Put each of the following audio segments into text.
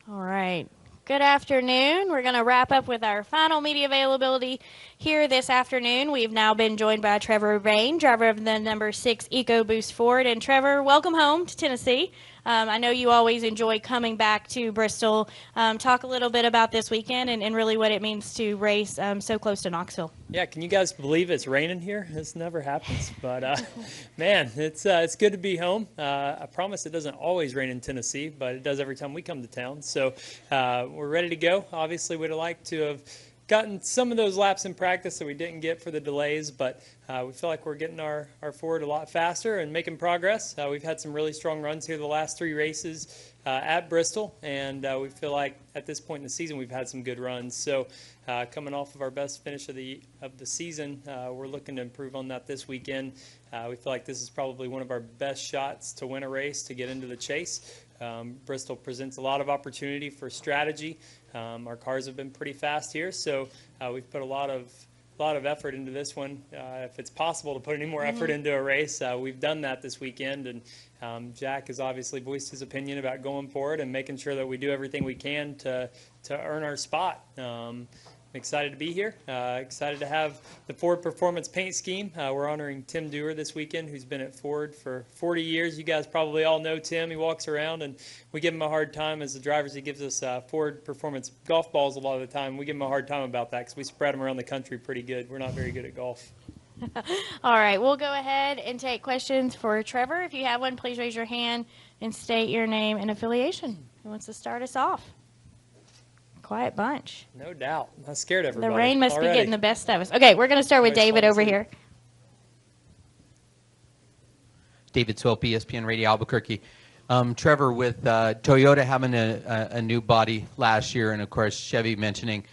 All right. Good afternoon. We're going to wrap up with our final media availability here this afternoon. We've now been joined by Trevor Bayne, driver of the number 6 EcoBoost Ford. And Trevor, welcome home to Tennessee. I know you always enjoy coming back to Bristol. Talk a little bit about this weekend and really what it means to race so close to Knoxville. Yeah, can you guys believe it's raining here? This never happens, but man, it's good to be home. I promise it doesn't always rain in Tennessee, but it does every time we come to town. So we're ready to go. Obviously, we'd like to have gotten some of those laps in practice that we didn't get for the delays, but we feel like we're getting our Ford a lot faster and making progress. We've had some really strong runs here the last 3 races at Bristol, and we feel like at this point in the season we've had some good runs. So coming off of our best finish of the season, we're looking to improve on that this weekend. We feel like this is probably one of our best shots to win a race, to get into the chase. Bristol presents a lot of opportunity for strategy. Our cars have been pretty fast here, so we've put a lot of effort into this one. If it's possible to put any more effort into a race, we've done that this weekend, and Jack has obviously voiced his opinion about going for it and making sure that we do everything we can to earn our spot. I'm excited to be here. Excited to have the Ford Performance Paint Scheme. We're honoring Tim Dewar this weekend, who's been at Ford for 40 years. You guys probably all know Tim. He walks around, and we give him a hard time as the drivers. He gives us Ford Performance golf balls a lot of the time. We give him a hard time about that because we spread them around the country pretty good. We're not very good at golf. All right, we'll go ahead and take questions for Trevor. If you have one, please raise your hand and state your name and affiliation. Who wants to start us off? Quiet bunch. No doubt. I scared everybody. The rain must already. be getting the best of us. Okay, we're going to start with David over here. David Swope, ESPN Radio Albuquerque. Trevor, with Toyota having a new body last year, and of course Chevy mentioning,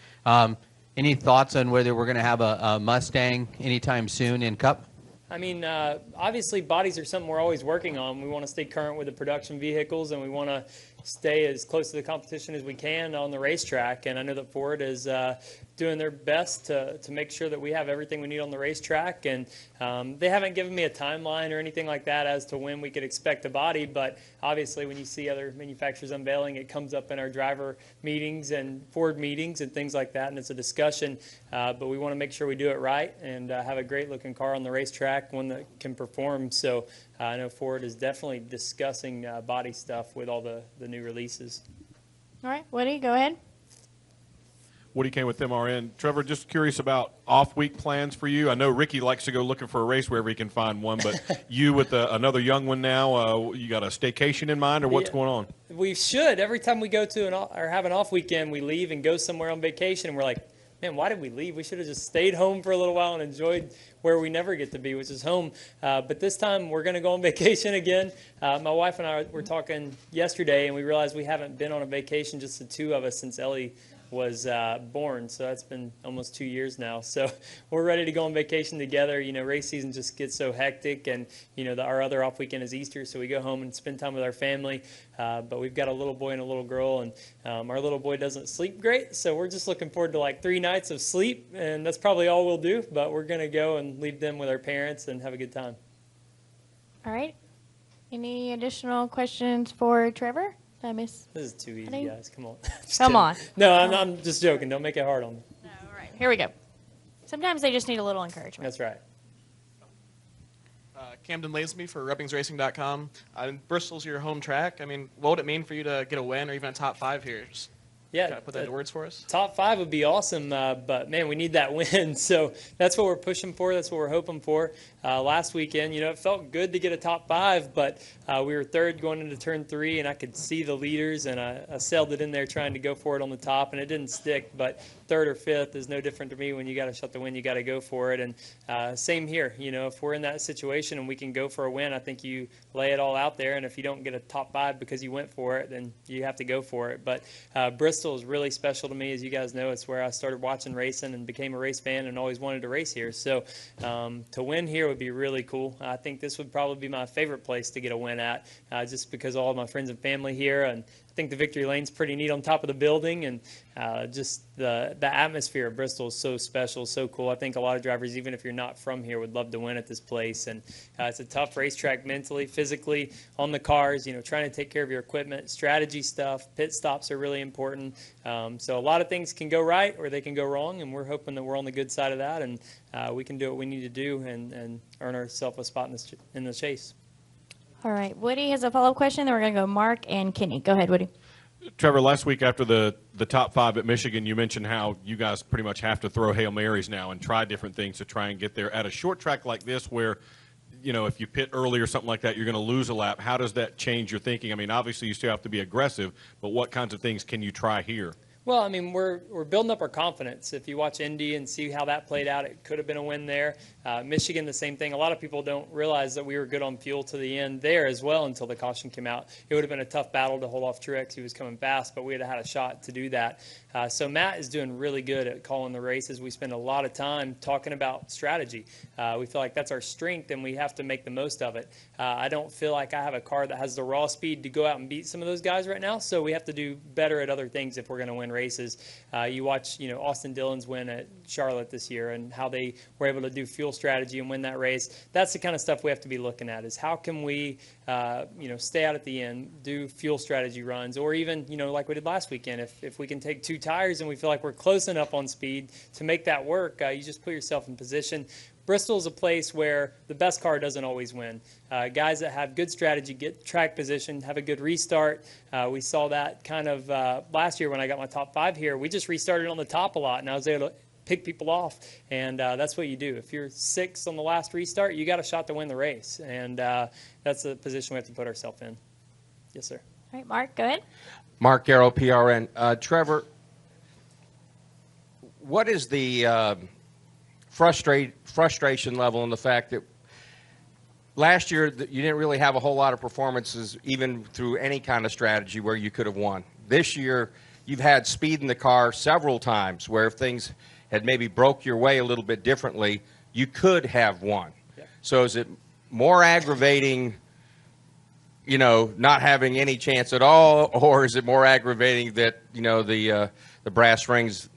any thoughts on whether we're going to have a Mustang anytime soon in Cup? I mean, obviously bodies are something we're always working on. We want to stay current with the production vehicles, and we want to stay as close to the competition as we can on the racetrack. And I know that Ford is doing their best to make sure that we have everything we need on the racetrack. And they haven't given me a timeline or anything like that as to when we could expect a body. But obviously, when you see other manufacturers unveiling, it comes up in our driver meetings and Ford meetings and things like that. And it's a discussion. But we want to make sure we do it right and have a great looking car on the racetrack, one that can perform. So I know Ford is definitely discussing body stuff with all the new releases. All right, Woody, go ahead. Woody Kane with MRN. Trevor, just curious about off-week plans for you. I know Ricky likes to go looking for a race wherever he can find one, but you with another young one now, you got a staycation in mind, or what's going on? We should. Every time we go to or have an off weekend, we leave and go somewhere on vacation, and we're like, man, why did we leave? We should have just stayed home for a little while and enjoyed where we never get to be, which is home. But this time we're going to go on vacation again. My wife and I were talking yesterday, and we realized we haven't been on a vacation, just the two of us, since Ellie was born. So that's been almost 2 years now. So we're ready to go on vacation together. You know, race season just gets so hectic, and you know, our other off weekend is Easter, so we go home and spend time with our family. But we've got a little boy and a little girl, and our little boy doesn't sleep great, so we're just looking forward to like 3 nights of sleep, and that's probably all we'll do. But we're gonna go and leave them with our parents and have a good time. All right. Any additional questions for Trevor? This is too easy, guys. Come on. Come on. No, I'm just joking. Don't make it hard on me. No, all right. Here we go. Sometimes they just need a little encouragement. That's right. Camden Lazenby for RubbingsRacing.com. Bristol's your home track. I mean, what would it mean for you to get a win or even a top 5 here? Just put that into words for us. Top 5 would be awesome, but man, we need that win. So that's what we're pushing for. That's what we're hoping for. Last weekend, you know, it felt good to get a top 5, but we were third going into turn 3, and I could see the leaders, and I sailed it in there trying to go for it on the top, and it didn't stick. But third or fifth is no different to me. When you got to shut the win, you got to go for it. And same here. You know, if we're in that situation and we can go for a win, I think you lay it all out there. And if you don't get a top 5 because you went for it, then you have to go for it. But Bristol is really special to me. As you guys know, it's where I started watching racing and became a race fan and always wanted to race here. So to win here would be really cool. I think this would probably be my favorite place to get a win at, just because all of my friends and family here, and I think the victory lane's pretty neat on top of the building, and just the atmosphere of Bristol is so special, so cool. I think a lot of drivers, even if you're not from here, would love to win at this place. And it's a tough racetrack mentally, physically, on the cars, trying to take care of your equipment, strategy stuff, pit stops are really important. So a lot of things can go right or they can go wrong, and we're hoping that we're on the good side of that, and we can do what we need to do and earn ourselves a spot in the chase. All right, Woody has a follow-up question, then we're going to go Mark and Kenny. Go ahead, Woody. Trevor, last week after the top 5 at Michigan, you mentioned how you guys pretty much have to throw Hail Marys now and try different things to try and get there. At a short track like this where, if you pit early or something like that, you're going to lose a lap. How does that change your thinking? I mean, obviously you still have to be aggressive, but what kinds of things can you try here? Well, I mean, we're building up our confidence. If you watch Indy and see how that played out, it could have been a win there. Michigan, the same thing. A lot of people don't realize that we were good on fuel to the end there as well until the caution came out. It would have been a tough battle to hold off Truex. He was coming fast, but we had a shot to do that. So Matt is doing really good at calling the races. We spend a lot of time talking about strategy. We feel like that's our strength, and we have to make the most of it. I don't feel like I have a car that has the raw speed to go out and beat some of those guys right now, so we have to do better at other things if we're going to win races. You watch, Austin Dillon's win at Charlotte this year and how they were able to do fuel strategy and win that race. That's the kind of stuff we have to be looking at, is how can we, stay out at the end, do fuel strategy runs, or even, like we did last weekend, if we can take 2 tires and we feel like we're close enough on speed to make that work, you just put yourself in position. Bristol is a place where the best car doesn't always win. Guys that have good strategy, get track position, have a good restart. We saw that kind of last year when I got my top 5 here. We just restarted on the top a lot, and I was able to pick people off, and that's what you do. If you're 6th on the last restart, you got a shot to win the race, and that's the position we have to put ourselves in. Yes, sir. All right, Mark, go ahead. Mark Garrow, PRN. Trevor, what is the frustration level in the fact that last year you didn't really have a whole lot of performances even through any kind of strategy where you could have won? This year you've had speed in the car several times where if things had maybe broke your way a little bit differently, you could have won. Yeah. So is it more aggravating, not having any chance at all, or is it more aggravating that, the brass rings,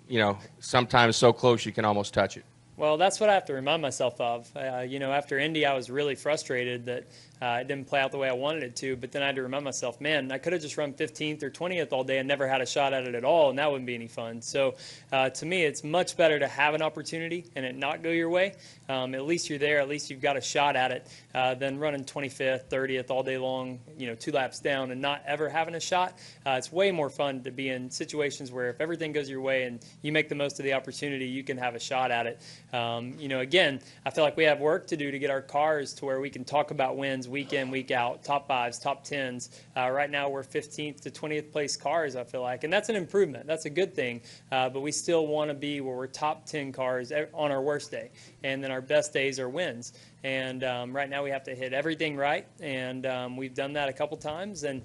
sometimes so close you can almost touch it? Well, that's what I have to remind myself of. After Indy, I was really frustrated that it didn't play out the way I wanted it to, but then I had to remind myself, man, I could have just run 15th or 20th all day and never had a shot at it at all, and that wouldn't be any fun. So to me, it's much better to have an opportunity and it not go your way. At least you're there. At least you've got a shot at it than running 25th, 30th all day long, 2 laps down and not ever having a shot. It's way more fun to be in situations where if everything goes your way and you make the most of the opportunity, you can have a shot at it. Again, I feel like we have work to do to get our cars to where we can talk about wins week in, week out, top 5s, top 10s. Right now we're 15th to 20th place cars, I feel like, and that's an improvement. That's a good thing, but we still want to be where we're top 10 cars on our worst day, and then our best days are wins. And right now we have to hit everything right, and we've done that a couple times, and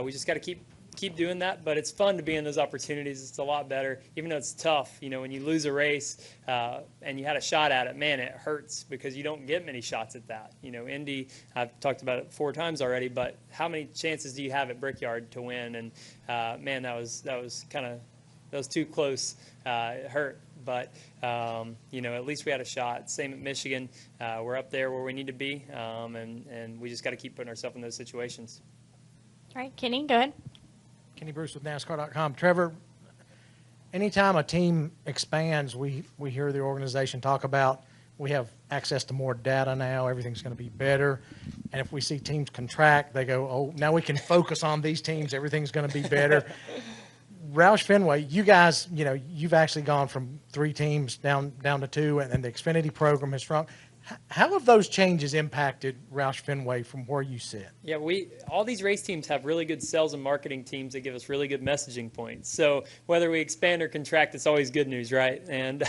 we just got to keep doing that. But it's fun to be in those opportunities. It's a lot better, even though it's tough. When you lose a race and you had a shot at it, man, it hurts because you don't get many shots at that. Indy, I've talked about it 4 times already, but how many chances do you have at Brickyard to win? And man, that was too close. It hurt. But, at least we had a shot. Same at Michigan. We're up there where we need to be, and we just got to keep putting ourselves in those situations. All right, Kenny, go ahead. Kenny Bruce with NASCAR.com. Trevor, anytime a team expands, we hear the organization talk about we have access to more data now, everything's going to be better. And if we see teams contract, they go, oh, now we can focus on these teams, everything's going to be better. RoushFenway, you guys, you've actually gone from 3 teams down to 2, and the Xfinity program has shrunk. How have those changes impacted RoushFenway from where you sit? Yeah, all these race teams have really good sales and marketing teams that give us really good messaging points. So whether we expand or contract, it's always good news, right? And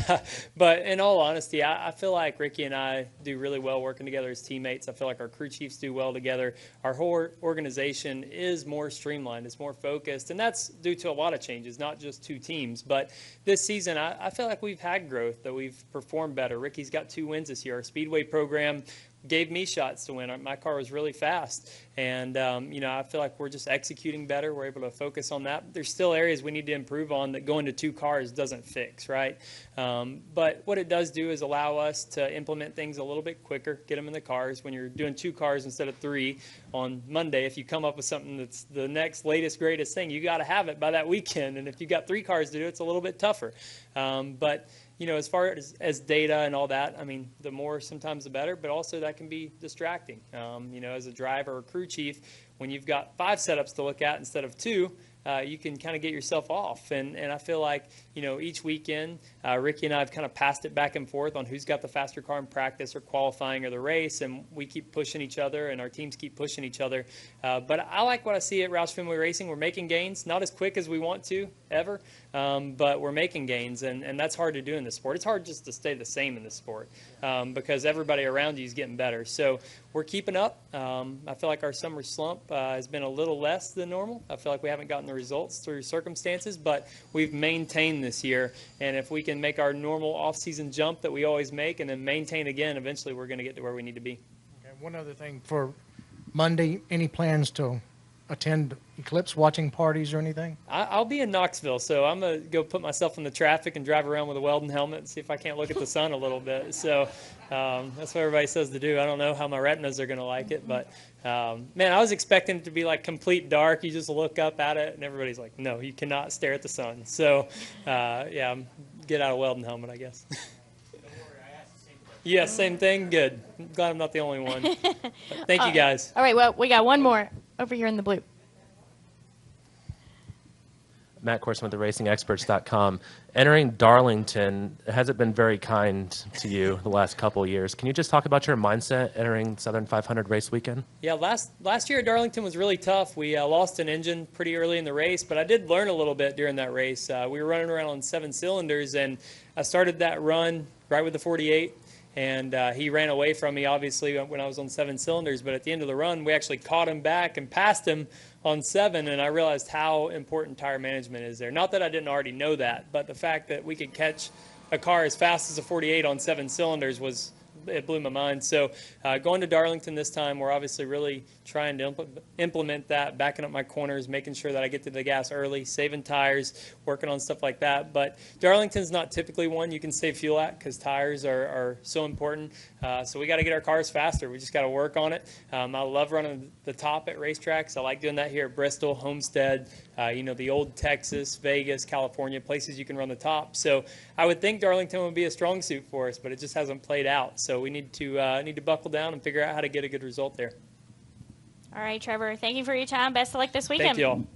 but in all honesty, I feel like Ricky and I do really well working together as teammates. I feel like our crew chiefs do well together. Our whole organization is more streamlined. It's more focused, and that's due to a lot of changes, not just 2 teams. But this season, I feel like we've had growth, that we've performed better. Ricky's got 2 wins this year. Our Speedway program gave me shots to win. My car was really fast. And, I feel like we're just executing better. We're able to focus on that. There's still areas we need to improve on that going to 2 cars doesn't fix, right? But what it does do is allow us to implement things a little bit quicker, get them in the cars. When you're doing 2 cars instead of 3 on Monday, if you come up with something that's the next latest, greatest thing, you got to have it by that weekend. And if you got 3 cars to do, it's a little bit tougher. But as far as data and all that, I mean, the more sometimes the better, but also that can be distracting. As a driver or crew chief, when you've got 5 setups to look at instead of 2, you can kind of get yourself off. And I feel like, each weekend, Ricky and I have kind of passed it back and forth on who's got the faster car in practice or qualifying or the race, and we keep pushing each other, and our teams keep pushing each other. But I like what I see at RoushFenway Racing. We're making gains, not as quick as we want to ever, but we're making gains, and that's hard to do in this sport. It's hard just to stay the same in this sport because everybody around you is getting better. So we're keeping up. I feel like our summer slump has been a little less than normal. I feel like we haven't gotten the results through circumstances, but we've maintained this year. And if we can make our normal off-season jump that we always make and then maintain again, eventually we're going to get to where we need to be. Okay, one other thing for Monday, any plans to attend Eclipse watching parties or anything? I'll be in Knoxville, so I'm going to go put myself in the traffic and drive around with a Weldon helmet and see if I can't look at the sun a little bit. So that's what everybody says to do. I don't know how my retinas are going to like it, but man, I was expecting it to be like complete dark. You just look up at it, and everybody's like, no, you cannot stare at the sun. So, yeah, get out a Weldon helmet, I guess. Yeah, same thing. Good. I'm glad I'm not the only one. Thank you, guys. All right, well, we got one more over here in the blue. Matt Corson with the RacingExperts.com. Entering Darlington, has it been very kind to you the last couple of years? Can you just talk about your mindset entering Southern 500 race weekend? Yeah, last year at Darlington was really tough. We lost an engine pretty early in the race, but I did learn a little bit during that race. We were running around on 7 cylinders, and I started that run right with the 48. And he ran away from me, obviously, when I was on 7 cylinders. But at the end of the run, we actually caught him back and passed him on 7. And I realized how important tire management is there. Not that I didn't already know that, but the fact that we could catch a car as fast as a 48 on 7 cylinders it blew my mind. So going to Darlington this time, we're obviously really trying to implement that, backing up my corners, making sure that I get to the gas early, saving tires, working on stuff like that. But Darlington's not typically one you can save fuel at because tires are so important. So we got to get our cars faster. We just got to work on it. I love running the top at racetracks. I like doing that here at Bristol, Homestead, the old Texas, Vegas, California, places you can run the top. So I would think Darlington would be a strong suit for us, but it just hasn't played out. So we need to buckle down and figure out how to get a good result there. All right, Trevor, thank you for your time. Best of luck this weekend. Thank you all.